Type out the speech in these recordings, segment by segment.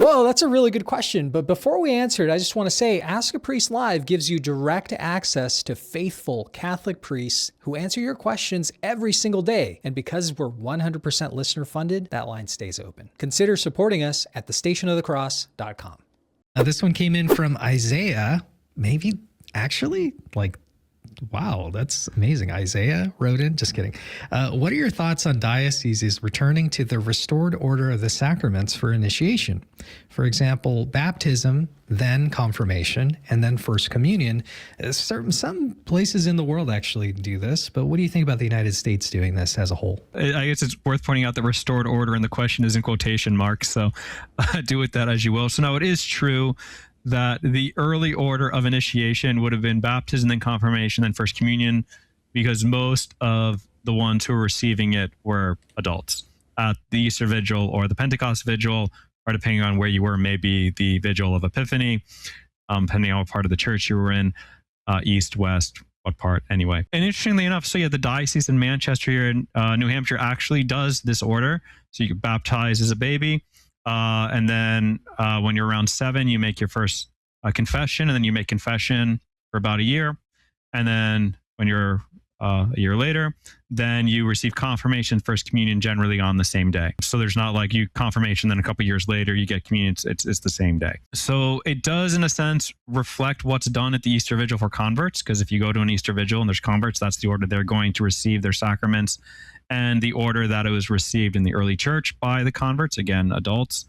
Well, that's a really good question. But before we answer it, I just want to say Ask a Priest Live gives you direct access to faithful Catholic priests who answer your questions every single day. And because we're 100% listener funded, that line stays open. Consider supporting us at thestationofthecross.com. Now, this one came in from Isaiah. Maybe actually, like, wow, that's amazing. Isaiah wrote in, just kidding. What are your thoughts on dioceses returning to the restored order of the sacraments for initiation? For example, baptism, then confirmation, and then first communion. Some places in the world actually do this, but what do you think about the United States doing this as a whole? I guess it's worth pointing out that restored order and the question is in quotation marks, so do with that as you will. So no, it is true that the early order of initiation would have been baptism, then confirmation, then first communion, because most of the ones who were receiving it were adults. At the Easter Vigil or the Pentecost Vigil, or depending on where you were, maybe the Vigil of Epiphany, depending on what part of the church you were in, east, west, what part, anyway. And interestingly enough, so yeah, the diocese in Manchester here in New Hampshire actually does this order. So you get baptized as a baby, and then when you're around 7, you make your first confession, and then you make confession for about a year. And then when you're a year later, then you receive confirmation, first communion, generally on the same day. So there's not like you confirmation, then a couple years later you get communion. It's the same day. So it does, in a sense, reflect what's done at the Easter Vigil for converts, because if you go to an Easter Vigil and there's converts, that's the order they're going to receive their sacraments, and the order that it was received in the early church by the converts, again, adults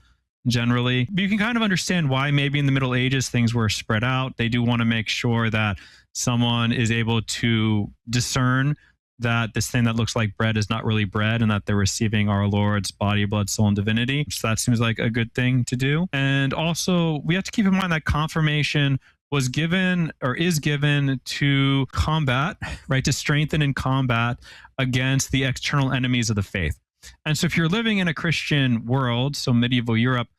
generally. But you can kind of understand why maybe in the Middle Ages things were spread out. They do want to make sure that someone is able to discern that this thing that looks like bread is not really bread, and that they're receiving our Lord's body, blood, soul, and divinity. So that seems like a good thing to do. And also, we have to keep in mind that confirmation was given, or is given, to combat, right, to strengthen and combat against the external enemies of the faith. And so if you're living in a Christian world, so medieval Europe,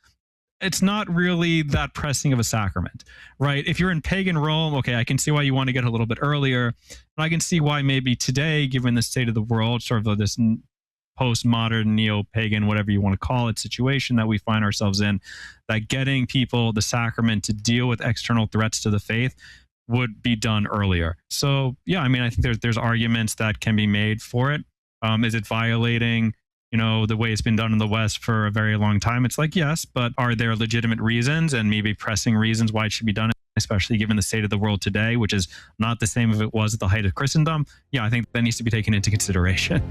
it's not really that pressing of a sacrament, right? If you're in pagan Rome, okay, I can see why you want to get a little bit earlier. And I can see why maybe today, given the state of the world, sort of this postmodern, neo-pagan, whatever you want to call it, situation that we find ourselves in, that getting people the sacrament to deal with external threats to the faith would be done earlier. So yeah, I mean, I think there's arguments that can be made for it. Is it violating, the way it's been done in the West for a very long time? It's like, yes, but are there legitimate reasons and maybe pressing reasons why it should be done, especially given the state of the world today, which is not the same as it was at the height of Christendom? Yeah, I think that needs to be taken into consideration.